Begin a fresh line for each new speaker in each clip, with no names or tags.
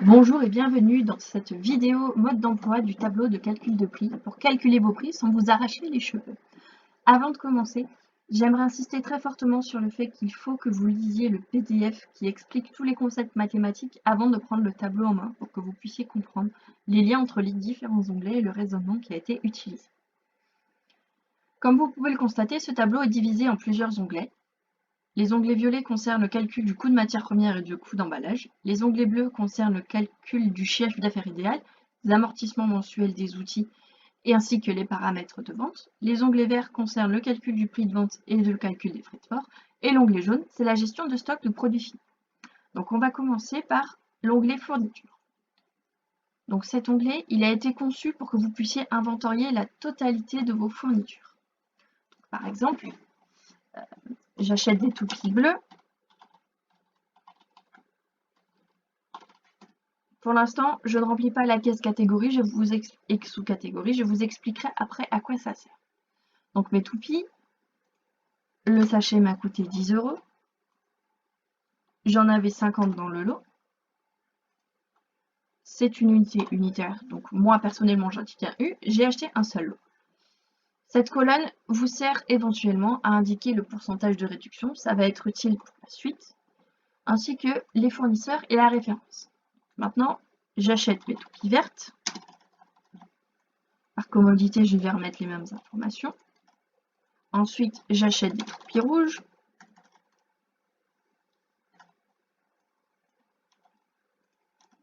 Bonjour et bienvenue dans cette vidéo mode d'emploi du tableau de calcul de prix pour calculer vos prix sans vous arracher les cheveux. Avant de commencer, j'aimerais insister très fortement sur le fait qu'il faut que vous lisiez le PDF qui explique tous les concepts mathématiques avant de prendre le tableau en main pour que vous puissiez comprendre les liens entre les différents onglets et le raisonnement qui a été utilisé. Comme vous pouvez le constater, ce tableau est divisé en plusieurs onglets. Les onglets violets concernent le calcul du coût de matière première et du coût d'emballage. Les onglets bleus concernent le calcul du chiffre d'affaires idéal, les amortissements mensuels des outils et ainsi que les paramètres de vente. Les onglets verts concernent le calcul du prix de vente et le calcul des frais de port. Et l'onglet jaune, c'est la gestion de stock de produits finis. Donc on va commencer par l'onglet fourniture. Donc cet onglet, il a été conçu pour que vous puissiez inventorier la totalité de vos fournitures. Donc, par exemple, j'achète des toupies bleues. Pour l'instant, je ne remplis pas la caisse catégorie et sous-catégorie. Je vous expliquerai après à quoi ça sert. Donc mes toupies, le sachet m'a coûté 10 €. J'en avais 50 dans le lot. C'est une unité unitaire, donc moi personnellement j'indique un U. J'ai acheté un seul lot. Cette colonne vous sert éventuellement à indiquer le pourcentage de réduction. Ça va être utile pour la suite, ainsi que les fournisseurs et la référence. Maintenant, j'achète mes toupies vertes. Par commodité, je vais remettre les mêmes informations. Ensuite, j'achète des toupies rouges.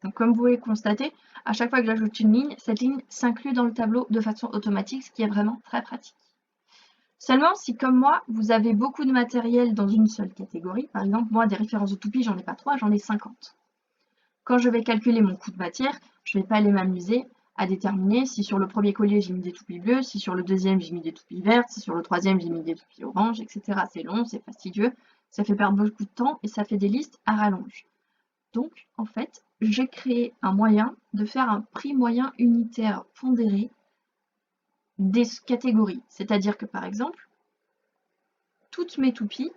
Donc, comme vous pouvez le constater, à chaque fois que j'ajoute une ligne, cette ligne s'inclut dans le tableau de façon automatique, ce qui est vraiment très pratique. Seulement, si comme moi, vous avez beaucoup de matériel dans une seule catégorie, par exemple, moi, des références de toupies, j'en ai pas 3, j'en ai 50. Quand je vais calculer mon coût de matière, je ne vais pas aller m'amuser à déterminer si sur le premier collier j'ai mis des toupies bleues, si sur le deuxième j'ai mis des toupies vertes, si sur le troisième j'ai mis des toupies oranges, etc. C'est long, c'est fastidieux, ça fait perdre beaucoup de temps et ça fait des listes à rallonge. Donc, en fait, j'ai créé un moyen de faire un prix moyen unitaire pondéré des catégories. C'est-à-dire que, par exemple, toutes mes toupies,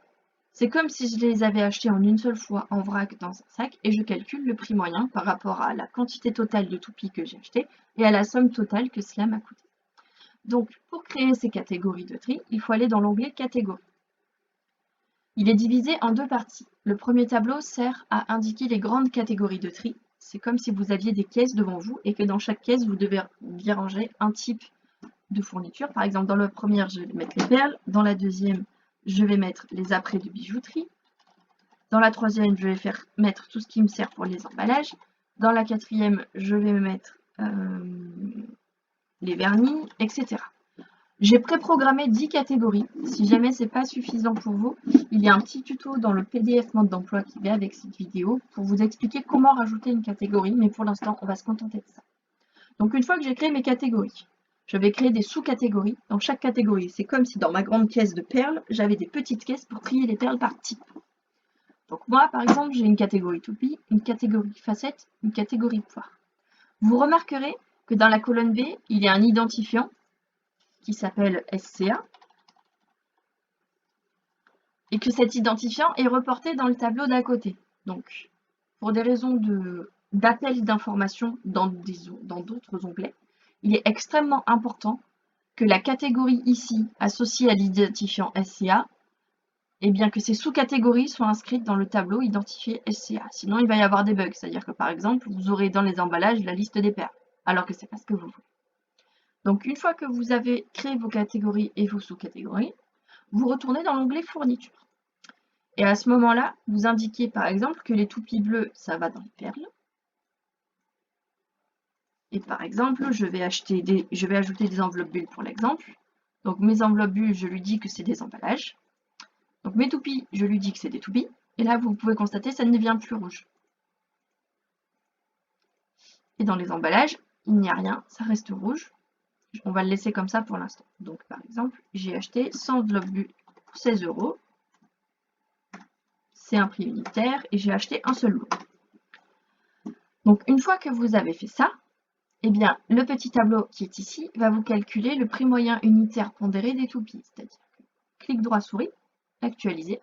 c'est comme si je les avais achetées en une seule fois en vrac dans un sac et je calcule le prix moyen par rapport à la quantité totale de toupies que j'ai achetées et à la somme totale que cela m'a coûté. Donc, pour créer ces catégories de tri, il faut aller dans l'onglet Catégories. Il est divisé en deux parties. Le premier tableau sert à indiquer les grandes catégories de tri. C'est comme si vous aviez des caisses devant vous et que dans chaque caisse, vous devez bien ranger un type de fourniture. Par exemple, dans la première, je vais mettre les perles. Dans la deuxième, je vais mettre les apprêts de bijouterie. Dans la troisième, je vais mettre tout ce qui me sert pour les emballages. Dans la quatrième, je vais mettre les vernis, etc. J'ai préprogrammé 10 catégories. Si jamais ce n'est pas suffisant pour vous, il y a un petit tuto dans le PDF mode d'emploi qui vient avec cette vidéo pour vous expliquer comment rajouter une catégorie, mais pour l'instant, on va se contenter de ça. Donc une fois que j'ai créé mes catégories, je vais créer des sous-catégories dans chaque catégorie. C'est comme si dans ma grande caisse de perles, j'avais des petites caisses pour trier les perles par type. Donc moi, par exemple, j'ai une catégorie toupie, une catégorie facette, une catégorie poire. Vous remarquerez que dans la colonne B, il y a un identifiant qui s'appelle SCA et que cet identifiant est reporté dans le tableau d'à côté. Donc, pour des raisons d'appel d'informations dans d'autres onglets, il est extrêmement important que la catégorie ici associée à l'identifiant SCA, et bien que ces sous-catégories soient inscrites dans le tableau identifié SCA. Sinon, il va y avoir des bugs. C'est-à-dire que, par exemple, vous aurez dans les emballages la liste des perles, alors que ce n'est pas ce que vous voulez. Donc, une fois que vous avez créé vos catégories et vos sous-catégories, vous retournez dans l'onglet Fourniture. Et à ce moment-là, vous indiquez, par exemple, que les toupies bleues, ça va dans les perles. Et par exemple, je vais ajouter des enveloppes bulles pour l'exemple. Donc, mes enveloppes bulles, je lui dis que c'est des emballages. Donc mes toupies, je lui dis que c'est des toupies. Et là, vous pouvez constater, ça ne devient plus rouge. Et dans les emballages, il n'y a rien, ça reste rouge. On va le laisser comme ça pour l'instant. Donc par exemple, j'ai acheté 100 enveloppes bulles pour 16 €. C'est un prix unitaire et j'ai acheté un seul lot. Donc une fois que vous avez fait ça, eh bien, le petit tableau qui est ici va vous calculer le prix moyen unitaire pondéré des toupies. C'est-à-dire que clic droit souris, actualiser.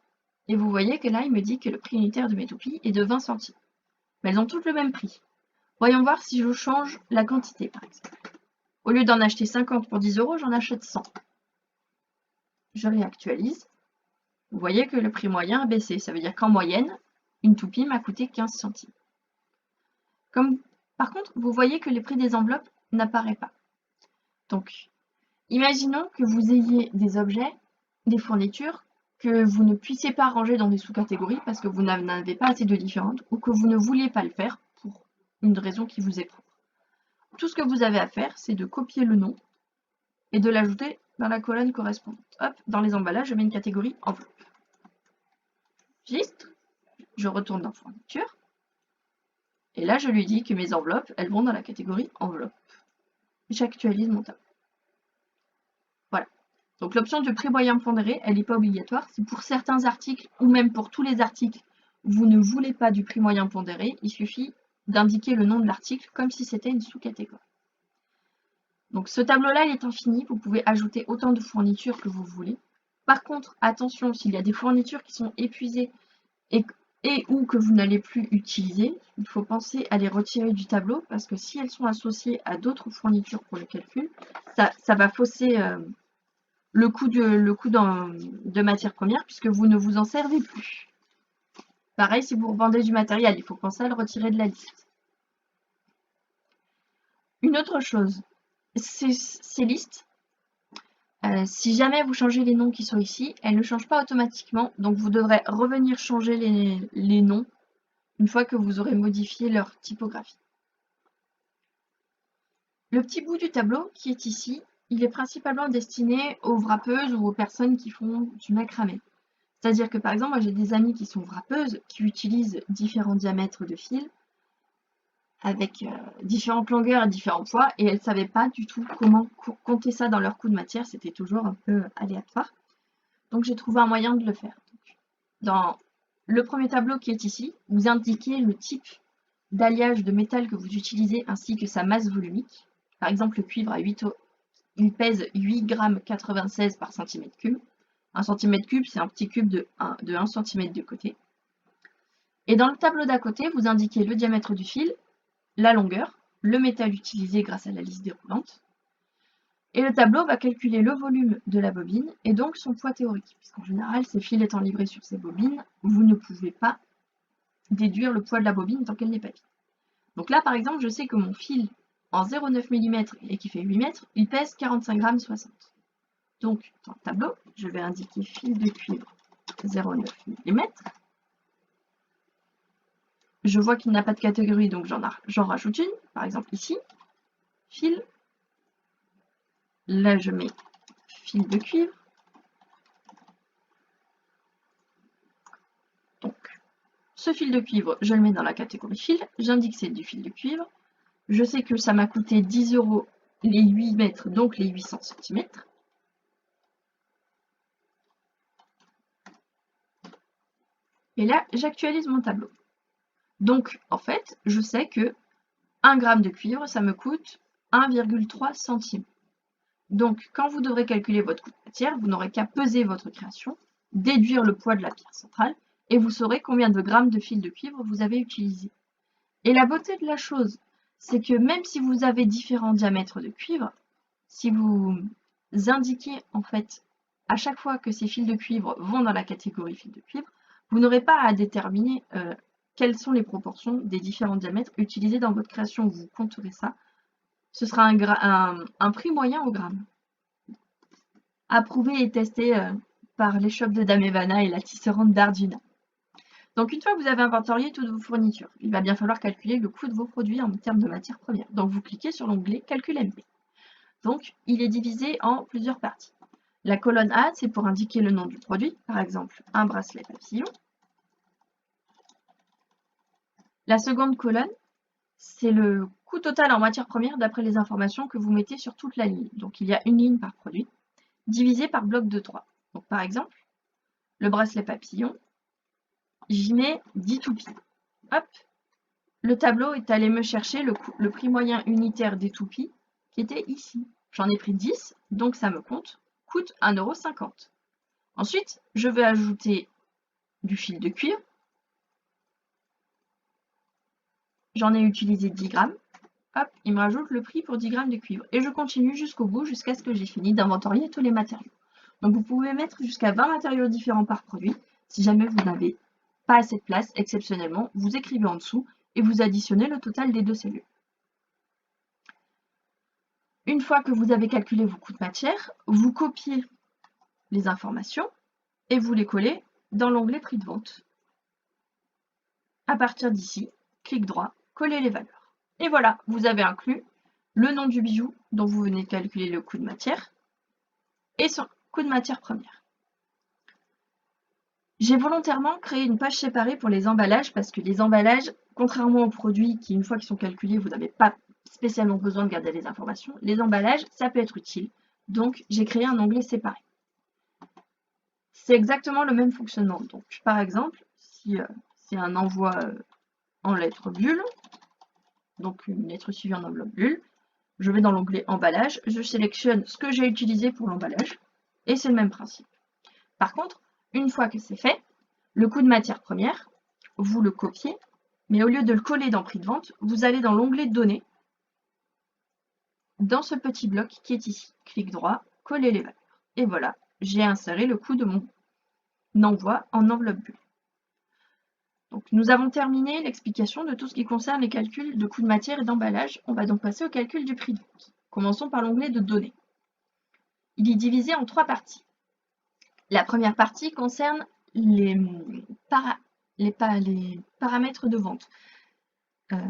Et vous voyez que là, il me dit que le prix unitaire de mes toupies est de 20 centimes. Mais elles ont toutes le même prix. Voyons voir si je change la quantité, par exemple. Au lieu d'en acheter 50 pour 10 €, j'en achète 100. Je réactualise. Vous voyez que le prix moyen a baissé. Ça veut dire qu'en moyenne, une toupie m'a coûté 15 centimes. Par contre, vous voyez que le prix des enveloppes n'apparaît pas. Donc, imaginons que vous ayez des objets, des fournitures, que vous ne puissiez pas ranger dans des sous-catégories parce que vous n'en avez pas assez de différentes ou que vous ne vouliez pas le faire pour une raison qui vous est propre. Tout ce que vous avez à faire, c'est de copier le nom et de l'ajouter dans la colonne correspondante. Hop, dans les emballages, je mets une catégorie enveloppe. Registre, je retourne dans fourniture. Et là, je lui dis que mes enveloppes, elles vont dans la catégorie enveloppe. J'actualise mon tableau. Voilà. Donc l'option de prix moyen pondéré, elle n'est pas obligatoire. Si pour certains articles, ou même pour tous les articles, vous ne voulez pas du prix moyen pondéré, il suffit d'indiquer le nom de l'article comme si c'était une sous-catégorie. Donc ce tableau-là, il est infini. Vous pouvez ajouter autant de fournitures que vous voulez. Par contre, attention, s'il y a des fournitures qui sont épuisées et ou que vous n'allez plus utiliser, il faut penser à les retirer du tableau parce que si elles sont associées à d'autres fournitures pour le calcul, ça va fausser le coût de matière première puisque vous ne vous en servez plus. Pareil, si vous revendez du matériel, il faut penser à le retirer de la liste. Une autre chose, ces listes, si jamais vous changez les noms qui sont ici, elles ne changent pas automatiquement, donc vous devrez revenir changer les noms une fois que vous aurez modifié leur typographie. Le petit bout du tableau qui est ici, il est principalement destiné aux wrappeuses ou aux personnes qui font du macramé. C'est-à-dire que par exemple, moi j'ai des amies qui sont wrappeuses, qui utilisent différents diamètres de fil avec différentes longueurs et différents poids, et elles ne savaient pas du tout comment compter ça dans leur coût de matière, c'était toujours un peu aléatoire. Donc j'ai trouvé un moyen de le faire. Donc, dans le premier tableau qui est ici, vous indiquez le type d'alliage de métal que vous utilisez ainsi que sa masse volumique. Par exemple, le cuivre il pèse 8,96 g par centimètre cube. Un centimètre cube, c'est un petit cube de 1 cm de côté. Et dans le tableau d'à côté, vous indiquez le diamètre du fil, la longueur, le métal utilisé grâce à la liste déroulante. Et le tableau va calculer le volume de la bobine et donc son poids théorique. Puisqu'en général, ces fils étant livrés sur ces bobines, vous ne pouvez pas déduire le poids de la bobine tant qu'elle n'est pas vide. Donc là, par exemple, je sais que mon fil en 0,9 mm et qui fait 8 mètres, il pèse 45,60 g. Donc, dans le tableau, je vais indiquer fil de cuivre 0,9 mm. Je vois qu'il n'a pas de catégorie, donc j'en rajoute une. Par exemple, ici, fil. Là, je mets fil de cuivre. Donc, ce fil de cuivre, je le mets dans la catégorie fil. J'indique que c'est du fil de cuivre. Je sais que ça m'a coûté 10 € les 8 mètres, donc les 800 cm. Et là, j'actualise mon tableau. Donc, en fait, je sais que 1 g de cuivre, ça me coûte 1,3 centimes. Donc, quand vous devrez calculer votre coût de matière, vous n'aurez qu'à peser votre création, déduire le poids de la pierre centrale, et vous saurez combien de grammes de fil de cuivre vous avez utilisé. Et la beauté de la chose, c'est que même si vous avez différents diamètres de cuivre, si vous indiquez en fait à chaque fois que ces fils de cuivre vont dans la catégorie fil de cuivre, vous n'aurez pas à déterminer quelles sont les proportions des différents diamètres utilisés dans votre création. Vous compterez ça. Ce sera un prix moyen au gramme. Approuvé et testé par l'échoppe de Dame Evana et la tisserande d'Ardina. Donc une fois que vous avez inventorié toutes vos fournitures, il va bien falloir calculer le coût de vos produits en termes de matières premières. Donc vous cliquez sur l'onglet Calcul MP. Donc il est divisé en plusieurs parties. La colonne A, c'est pour indiquer le nom du produit, par exemple un bracelet papillon. La seconde colonne, c'est le coût total en matières premières d'après les informations que vous mettez sur toute la ligne. Donc il y a une ligne par produit, divisé par bloc de 3. Donc par exemple, le bracelet papillon, j'y mets 10 toupies. Hop, le tableau est allé me chercher le prix moyen unitaire des toupies qui était ici. J'en ai pris 10, donc ça me coûte 1,50 €. Ensuite, je vais ajouter du fil de cuivre. j'en ai utilisé 10 grammes. Hop, il me rajoute le prix pour 10 grammes de cuivre. Et je continue jusqu'au bout, jusqu'à ce que j'ai fini d'inventorier tous les matériaux. Donc vous pouvez mettre jusqu'à 20 matériaux différents par produit. Si jamais vous n'avez pas assez de place, exceptionnellement, vous écrivez en dessous et vous additionnez le total des deux cellules. Une fois que vous avez calculé vos coûts de matière, vous copiez les informations et vous les collez dans l'onglet prix de vente. À partir d'ici, clic droit, coller les valeurs. Et voilà, vous avez inclus le nom du bijou dont vous venez de calculer le coût de matière et son coût de matière première. J'ai volontairement créé une page séparée pour les emballages parce que les emballages, contrairement aux produits qui, une fois qu'ils sont calculés, vous n'avez pas spécialement besoin de garder les informations, les emballages, ça peut être utile. Donc, j'ai créé un onglet séparé. C'est exactement le même fonctionnement. Donc, par exemple, si c'est un envoi en lettres bulles, donc une lettre suivie en enveloppe bulle, je vais dans l'onglet emballage, je sélectionne ce que j'ai utilisé pour l'emballage, et c'est le même principe. Par contre, une fois que c'est fait, le coût de matière première, vous le copiez, mais au lieu de le coller dans prix de vente, vous allez dans l'onglet données, dans ce petit bloc qui est ici. Clic droit, coller les valeurs. Et voilà, j'ai inséré le coût de mon envoi en enveloppe bulle. Donc, nous avons terminé l'explication de tout ce qui concerne les calculs de coût de matière et d'emballage. On va donc passer au calcul du prix de vente. Commençons par l'onglet de données. Il est divisé en 3 parties. La première partie concerne les paramètres de vente,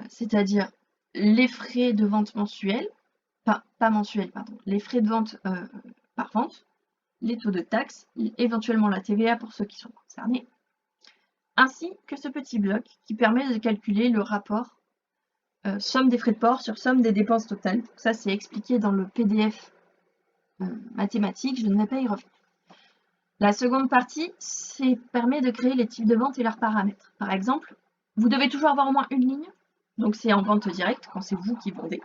c'est-à-dire les frais de vente mensuels, pas mensuels, pardon, les frais de vente par vente, les taux de taxes, éventuellement la TVA pour ceux qui sont concernés, ainsi que ce petit bloc qui permet de calculer le rapport somme des frais de port sur somme des dépenses totales. Donc ça, c'est expliqué dans le PDF mathématique, je ne vais pas y revenir. La seconde partie, permet de créer les types de vente et leurs paramètres. Par exemple, vous devez toujours avoir au moins une ligne, donc c'est en vente directe, quand c'est vous qui vendez,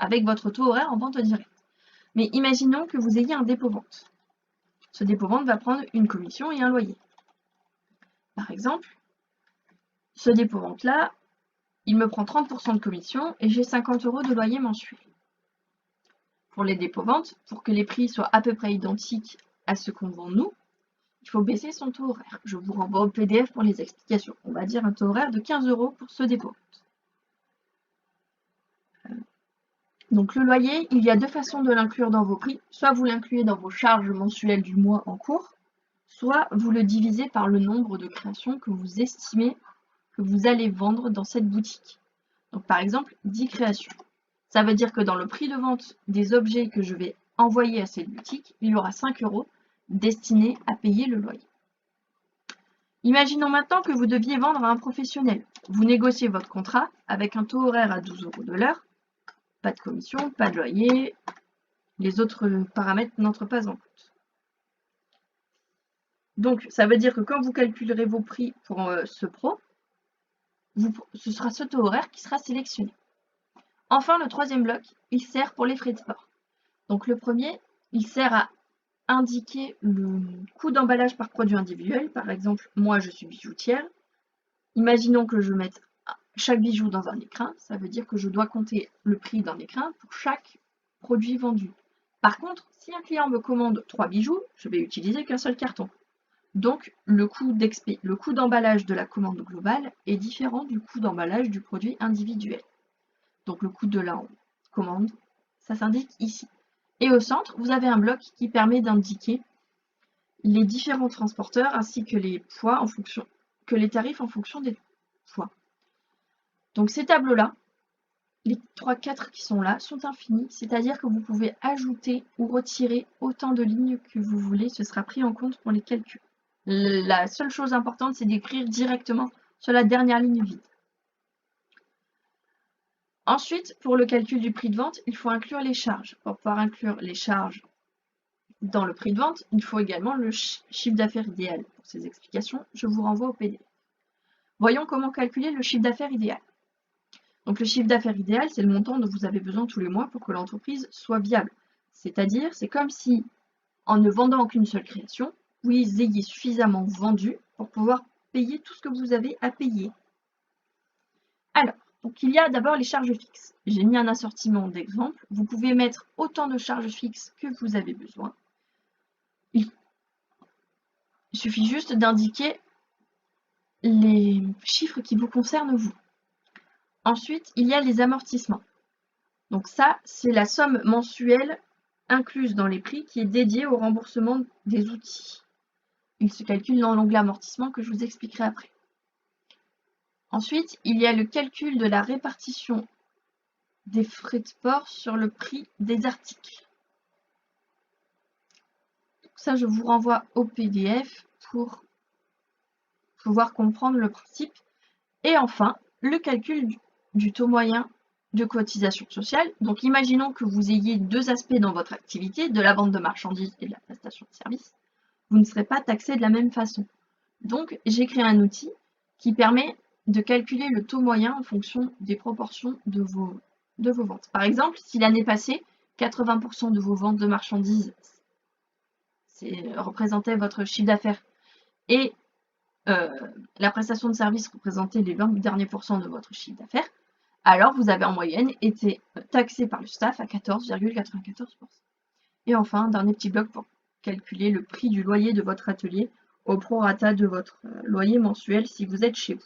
avec votre taux horaire en vente directe. Mais imaginons que vous ayez un dépôt-vente. Ce dépôt-vente va prendre une commission et un loyer. Par exemple, ce dépôt-vente-là, il me prend 30% de commission et j'ai 50 € de loyer mensuel. Pour les dépôts-ventes, pour que les prix soient à peu près identiques à ce qu'on vend nous, il faut baisser son taux horaire. Je vous renvoie au PDF pour les explications. On va dire un taux horaire de 15 € pour ce dépôt. Donc le loyer, il y a deux façons de l'inclure dans vos prix. Soit vous l'incluez dans vos charges mensuelles du mois en cours, soit vous le divisez par le nombre de créations que vous estimez que vous allez vendre dans cette boutique. Donc par exemple, 10 créations. Ça veut dire que dans le prix de vente des objets que je vais envoyer à cette boutique, il y aura 5 € destinés à payer le loyer. Imaginons maintenant que vous deviez vendre à un professionnel. Vous négociez votre contrat avec un taux horaire à 12 € de l'heure, pas de commission, pas de loyer, les autres paramètres n'entrent pas en compte. Donc, ça veut dire que quand vous calculerez vos prix pour ce pro, ce sera ce taux horaire qui sera sélectionné. Enfin, le troisième bloc, il sert pour les frais de port. Donc, le premier, il sert à indiquer le coût d'emballage par produit individuel. Par exemple, moi, je suis bijoutière. Imaginons que je mette chaque bijou dans un écrin. Ça veut dire que je dois compter le prix d'un écrin pour chaque produit vendu. Par contre, si un client me commande 3 bijoux, je vais utiliser qu'un seul carton. Donc, le coût d'emballage de la commande globale est différent du coût d'emballage du produit individuel. Donc, le coût de la commande, ça s'indique ici. Et au centre, vous avez un bloc qui permet d'indiquer les différents transporteurs ainsi que les poids les tarifs en fonction des poids. Donc, ces tableaux-là, les 3-4 qui sont là, sont infinis, c'est-à-dire que vous pouvez ajouter ou retirer autant de lignes que vous voulez, ce sera pris en compte pour les calculs. La seule chose importante, c'est d'écrire directement sur la dernière ligne vide. Ensuite, pour le calcul du prix de vente, il faut inclure les charges. Pour pouvoir inclure les charges dans le prix de vente, il faut également le chiffre d'affaires idéal. Pour ces explications, je vous renvoie au PDF. Voyons comment calculer le chiffre d'affaires idéal. Donc le chiffre d'affaires idéal, c'est le montant dont vous avez besoin tous les mois pour que l'entreprise soit viable. C'est-à-dire, c'est comme si, en ne vendant qu'une seule création, vous ayez suffisamment vendu pour pouvoir payer tout ce que vous avez à payer. Alors, Donc, il y a d'abord les charges fixes. J'ai mis un assortiment d'exemples. Vous pouvez mettre autant de charges fixes que vous avez besoin. Il suffit juste d'indiquer les chiffres qui vous concernent vous. Ensuite, il y a les amortissements. Donc ça, c'est la somme mensuelle incluse dans les prix qui est dédiée au remboursement des outils. Il se calcule dans l'onglet amortissement que je vous expliquerai après. Ensuite, il y a le calcul de la répartition des frais de port sur le prix des articles. Ça, je vous renvoie au PDF pour pouvoir comprendre le principe. Et enfin, le calcul du taux moyen de cotisation sociale. Donc, imaginons que vous ayez deux aspects dans votre activité, de la vente de marchandises et de la prestation de services. Vous ne serez pas taxé de la même façon. Donc, j'ai créé un outil qui permet de calculer le taux moyen en fonction des proportions de vos ventes. Par exemple, si l'année passée, 80% de vos ventes de marchandises représentait votre chiffre d'affaires et la prestation de service représentait les 20 derniers pourcents de votre chiffre d'affaires, alors vous avez en moyenne été taxé par le STAF à 14,94%. Et enfin, un dernier petit bloc pour calculer le prix du loyer de votre atelier au prorata de votre loyer mensuel si vous êtes chez vous.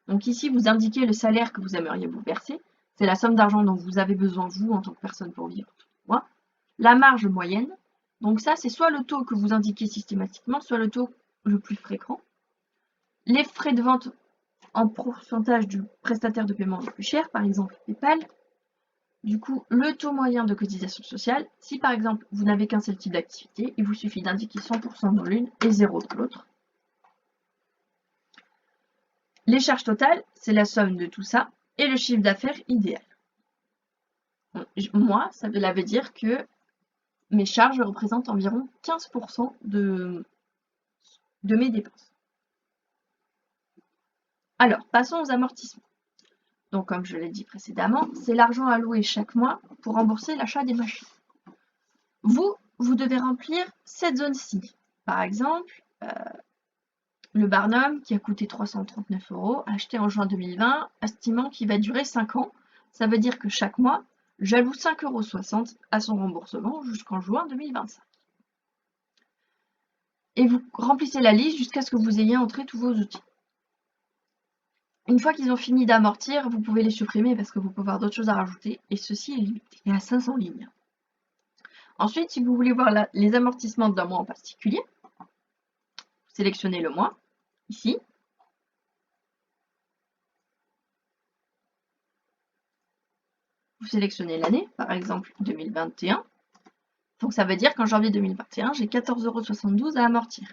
Donc ici, vous indiquez le salaire que vous aimeriez vous verser. C'est la somme d'argent dont vous avez besoin, vous, en tant que personne, pour vivre tout le mois. La marge moyenne. Donc ça, c'est soit le taux que vous indiquez systématiquement, soit le taux le plus fréquent. Les frais de vente en pourcentage du prestataire de paiement le plus cher, par exemple PayPal. Du coup, le taux moyen de cotisation sociale. Si par exemple, vous n'avez qu'un seul type d'activité, il vous suffit d'indiquer 100% dans l'une et 0 dans l'autre. Les charges totales, c'est la somme de tout ça, et le chiffre d'affaires idéal. Moi, ça veut dire que mes charges représentent environ 15% de mes dépenses. Alors, passons aux amortissements. Donc, comme je l'ai dit précédemment, c'est l'argent alloué chaque mois pour rembourser l'achat des machines. Vous devez remplir cette zone-ci. Par exemple, le Barnum qui a coûté 339 €, acheté en juin 2020, estimant qu'il va durer 5 ans. Ça veut dire que chaque mois, j'alloue 5,60 € à son remboursement jusqu'en juin 2025. Et vous remplissez la liste jusqu'à ce que vous ayez entré tous vos outils. Une fois qu'ils ont fini d'amortir, vous pouvez les supprimer parce que vous pouvez avoir d'autres choses à rajouter. Et ceci est limité. Il y a 500 lignes. Ensuite, si vous voulez voir les amortissements d'un mois en particulier, vous sélectionnez le mois, ici. Vous sélectionnez l'année, par exemple 2021. Donc ça veut dire qu'en janvier 2021, j'ai 14,72 € à amortir.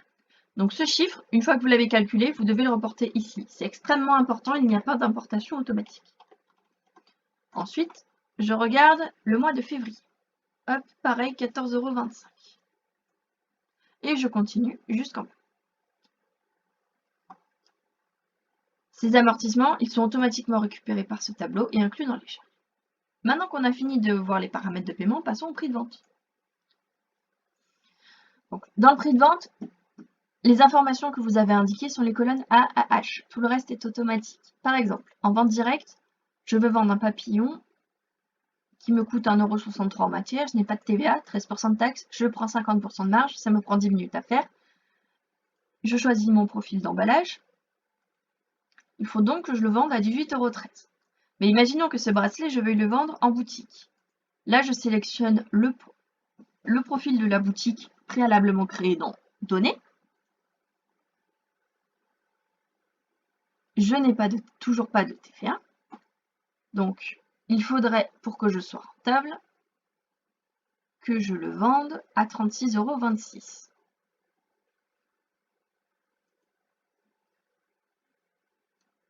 Donc ce chiffre, une fois que vous l'avez calculé, vous devez le reporter ici. C'est extrêmement important, il n'y a pas d'importation automatique. Ensuite, je regarde le mois de février. Hop, pareil, 14,25 €. Et je continue jusqu'en bas. Ces amortissements, ils sont automatiquement récupérés par ce tableau et inclus dans les charges. Maintenant qu'on a fini de voir les paramètres de paiement, passons au prix de vente. Donc, dans le prix de vente, les informations que vous avez indiquées sont les colonnes A à H. Tout le reste est automatique. Par exemple, en vente directe, je veux vendre un papillon qui me coûte 1,63 € en matière. Je n'ai pas de TVA, 13% de taxe. Je prends 50% de marge. Ça me prend 10 minutes à faire. Je choisis mon profil d'emballage. Il faut donc que je le vende à 18,13 €. Mais imaginons que ce bracelet, je veuille le vendre en boutique. Là, je sélectionne le profil de la boutique préalablement créé dans Données. Je n'ai toujours pas de TVA. Donc, il faudrait, pour que je sois rentable, que je le vende à 36,26 €.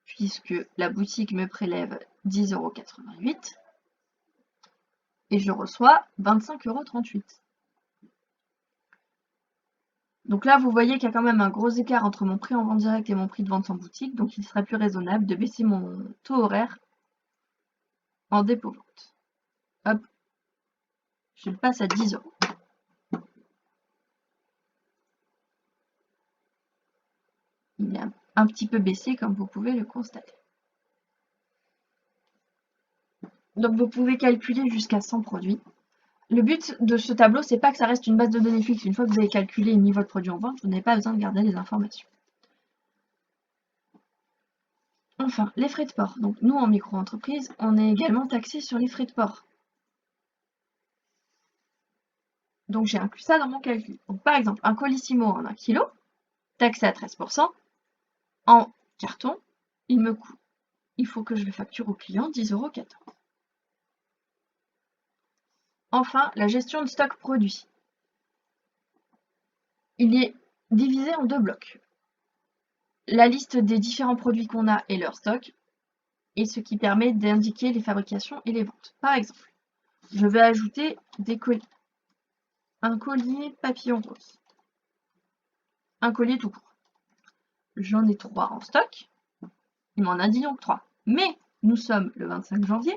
Puisque la boutique me prélève 10,88 € et je reçois 25,38 €. Donc là, vous voyez qu'il y a quand même un gros écart entre mon prix en vente directe et mon prix de vente en boutique, donc il serait plus raisonnable de baisser mon taux horaire en dépôt-vente. Hop, je le passe à 10 €. Il a un petit peu baissé, comme vous pouvez le constater. Donc vous pouvez calculer jusqu'à 100 produits. Le but de ce tableau, c'est pas que ça reste une base de données fixe. Une fois que vous avez calculé et mis votre produit en vente, vous n'avez pas besoin de garder les informations. Enfin, les frais de port. Donc nous, en micro-entreprise, on est également taxé sur les frais de port. Donc j'ai inclus ça dans mon calcul. Donc par exemple, un colissimo en 1 kg, taxé à 13%, en carton, il faut que je le facture au client 10,14 €. Enfin, la gestion de stock produit. Il est divisé en 2 blocs. La liste des différents produits qu'on a et leur stock, et ce qui permet d'indiquer les fabrications et les ventes. Par exemple, je vais ajouter des colis. Un collier papillon rose. Un collier tout court. J'en ai 3 en stock. Il m'en a dit donc 3. Mais nous sommes le 25 janvier.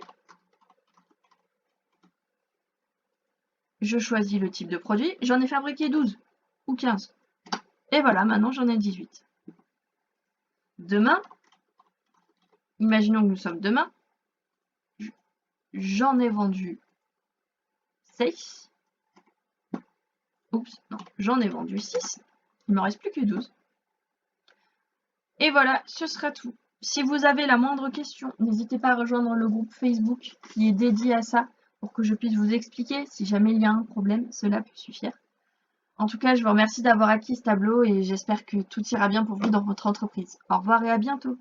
Je choisis le type de produit. J'en ai fabriqué 12 ou 15. Et voilà, maintenant j'en ai 18. Demain, imaginons que nous sommes demain, j'en ai vendu 6. Oups, non, j'en ai vendu 6. Il ne m'en reste plus que 12. Et voilà, ce sera tout. Si vous avez la moindre question, n'hésitez pas à rejoindre le groupe Facebook qui est dédié à ça pour que je puisse vous expliquer. Si jamais il y a un problème, cela peut suffire. En tout cas, je vous remercie d'avoir acquis ce tableau et j'espère que tout ira bien pour vous dans votre entreprise. Au revoir et à bientôt.